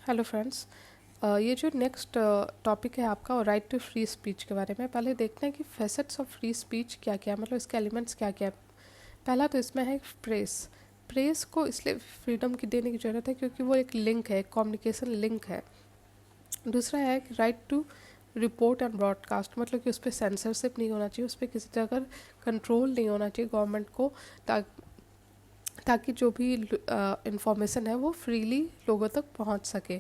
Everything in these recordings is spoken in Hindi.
Hello friends. ये जो नेक्स्ट टॉपिक है आपका राइट टू फ्री स्पीच के बारे में, पहले देखते हैं कि फेसेट्स ऑफ फ्री स्पीच क्या क्या है, मतलब इसके एलिमेंट्स क्या क्या है। पहला तो इसमें है प्रेस। प्रेस को इसलिए फ्रीडम की देने की ज़रूरत है क्योंकि वो एक लिंक है, कम्युनिकेशन लिंक है। दूसरा है कि right to report and broadcast, मतलब कि उस पर सेंसरशिप नहीं होना चाहिए, उस पर किसी तरह कंट्रोल नहीं होना चाहिए गवर्नमेंट को, ताकि जो भी इंफॉर्मेशन है वो फ्रीली लोगों तक पहुंच सके।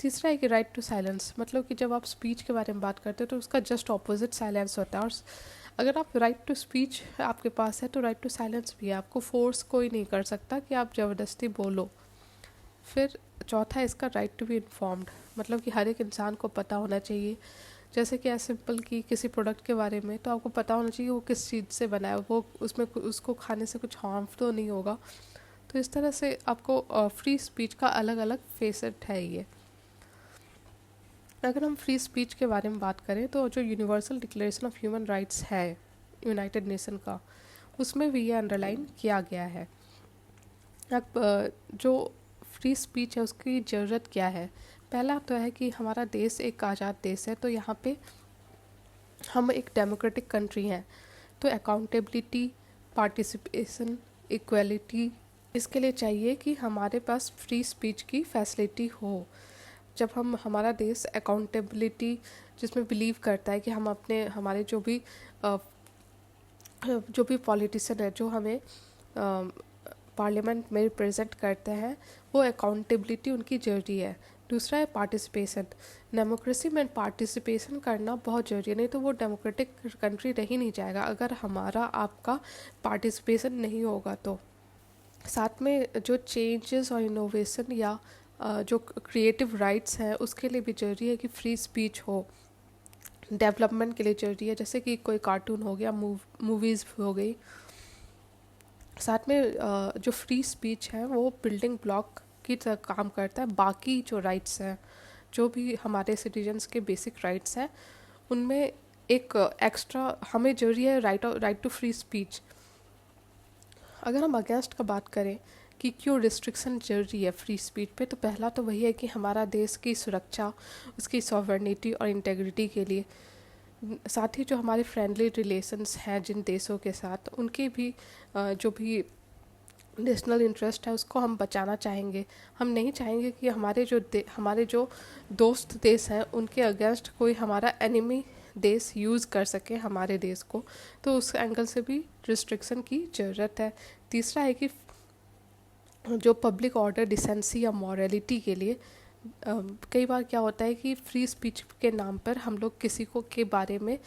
तीसरा है कि राइट टू साइलेंस, मतलब कि जब आप स्पीच के बारे में बात करते हो तो उसका जस्ट ऑपोजिट साइलेंस होता है। और अगर आप राइट टू स्पीच आपके पास है तो राइट टू साइलेंस भी है, आपको फोर्स कोई नहीं कर सकता कि आप ज़बरदस्ती बोलो। फिर चौथा है इसका राइट टू बी इन्फॉर्म्ड, मतलब कि हर एक इंसान को पता होना चाहिए। जैसे कि सिंपल कि किसी प्रोडक्ट के बारे में तो आपको पता होना चाहिए वो किस चीज़ से बना है, वो उसमें उसको खाने से कुछ हार्म तो नहीं होगा। तो इस तरह से आपको फ्री स्पीच का अलग अलग फेसेट है ये। अगर हम फ्री स्पीच के बारे में बात करें तो जो universal declaration of human rights है यूनाइटेड नेशन का, उसमें भी ये अंडरलाइन किया गया है। अब जो फ्री स्पीच है उसकी ज़रूरत क्या है। पहला तो है कि हमारा देश एक आज़ाद देश है, तो यहाँ पे हम एक डेमोक्रेटिक कंट्री हैं, तो अकाउंटेबिलिटी, पार्टिसिपेशन, इक्वलिटी, इसके लिए चाहिए कि हमारे पास फ्री स्पीच की फैसिलिटी हो। जब हमारा देश अकाउंटेबिलिटी जिसमें बिलीव करता है कि हम अपने हमारे जो भी पॉलिटिशियन है जो हमें पार्लियामेंट में रिप्रेजेंट करते हैं, वो अकाउंटेबिलिटी उनकी ज़रूरी है। दूसरा है पार्टिसिपेशन। डेमोक्रेसी में पार्टिसिपेशन करना बहुत ज़रूरी है, नहीं तो वो डेमोक्रेटिक कंट्री रह ही नहीं जाएगा अगर हमारा आपका पार्टिसिपेशन नहीं होगा। तो साथ में जो चेंजेस और इनोवेशन या जो क्रिएटिव राइट्स हैं उसके लिए भी ज़रूरी है कि फ्री स्पीच हो। डेवलपमेंट के लिए ज़रूरी है, जैसे कि कोई कार्टून हो गया, मूवीज़ हो गई। साथ में जो फ्री स्पीच है वो बिल्डिंग ब्लॉक की तरह काम करता है। बाकी जो राइट्स हैं, जो भी हमारे सिटीजन्स के बेसिक राइट्स हैं, उनमें एक एक्स्ट्रा हमें जरूरी है राइट टू फ्री स्पीच। अगर हम अगेंस्ट का बात करें कि क्यों रिस्ट्रिक्शन जरूरी है फ्री स्पीच पे, तो पहला तो वही है कि हमारा देश की सुरक्षा, उसकी सॉवरेनिटी और इंटेग्रिटी के लिए। साथ ही जो हमारे फ्रेंडली रिलेशंस हैं जिन देशों के साथ, उनके भी जो भी नेशनल इंटरेस्ट है उसको हम बचाना चाहेंगे। हम नहीं चाहेंगे कि हमारे जो दोस्त देश हैं उनके अगेंस्ट कोई हमारा एनिमी देश यूज़ कर सके हमारे देश को, तो उस एंगल से भी रिस्ट्रिक्शन की ज़रूरत है। तीसरा है कि जो पब्लिक ऑर्डर, डिसेंसी या मॉरलिटी के लिए कई बार क्या होता है कि फ्री स्पीच के नाम पर हम लोग किसी को के बारे में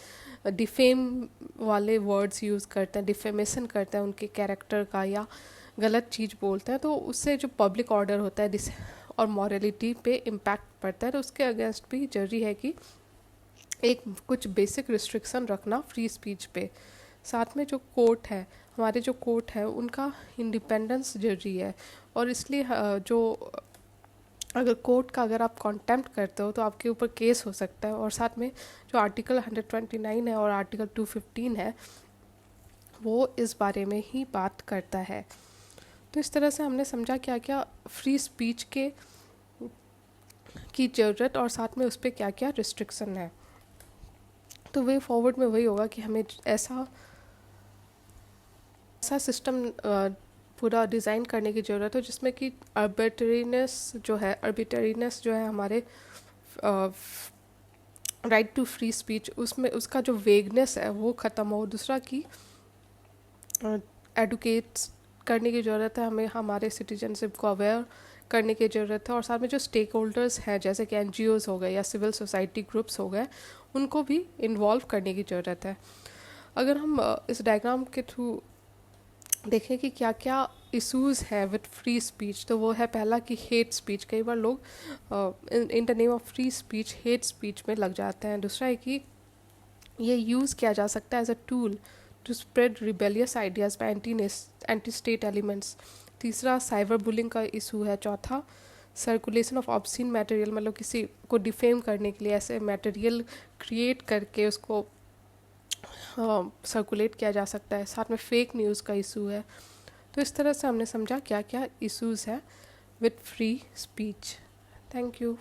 डिफेम वाले वर्ड्स यूज़ करते हैं, डिफेमेशन करते हैं उनके कैरेक्टर का, या गलत चीज़ बोलते हैं, तो उससे जो पब्लिक ऑर्डर होता है और मॉरलिटी पे इम्पैक्ट पड़ता है। तो उसके अगेंस्ट भी जरूरी है कि एक कुछ बेसिक रिस्ट्रिक्शन रखना फ्री स्पीच पे। साथ में जो कोर्ट है, हमारे जो कोर्ट है उनका इंडिपेंडेंस जरूरी है। और इसलिए जो अगर कोर्ट का अगर आप कॉन्टेम्प्ट करते हो तो आपके ऊपर केस हो सकता है। और साथ में जो आर्टिकल 129 है और आर्टिकल 215 है वो इस बारे में ही बात करता है। तो इस तरह से हमने समझा क्या क्या फ्री स्पीच की ज़रूरत और साथ में उस पर क्या क्या रिस्ट्रिक्शन है। तो वे फॉरवर्ड में वही होगा कि हमें ऐसा सिस्टम पूरा डिज़ाइन करने की ज़रूरत है जिसमें कि अर्बिटरीनेस जो है हमारे राइट टू फ्री स्पीच, उसमें उसका जो वेगनेस है वो ख़त्म हो। दूसरा कि एडुकेट करने की ज़रूरत है, हमें हमारे सिटीजनशिप को अवेयर करने की ज़रूरत है। और साथ में जो स्टेक होल्डर्स हैं जैसे कि NGOs हो गए या सिविल सोसाइटी ग्रुप्स हो गए, उनको भी इन्वॉल्व करने की ज़रूरत है। अगर हम इस डायग्राम के थ्रू देखें कि क्या क्या इश्यूज़ है विद फ्री स्पीच, तो वो है पहला कि हेट स्पीच। कई बार लोग in the name of free speech hate speech में लग जाते हैं। दूसरा है कि ये यूज़ किया जा सकता है as a tool to spread rebellious ideas by anti state elements. तीसरा साइबर बुलिंग का इशू है। चौथा सर्कुलेशन ऑफ ऑब्सीन मटेरियल, मतलब किसी को डिफेम करने के लिए ऐसे मटेरियल क्रिएट करके उसको सर्कुलेट किया जा सकता है। साथ में फेक न्यूज़ का इशू है। तो इस तरह से हमने समझा क्या क्या इश्यूज़ है with free speech. Thank you.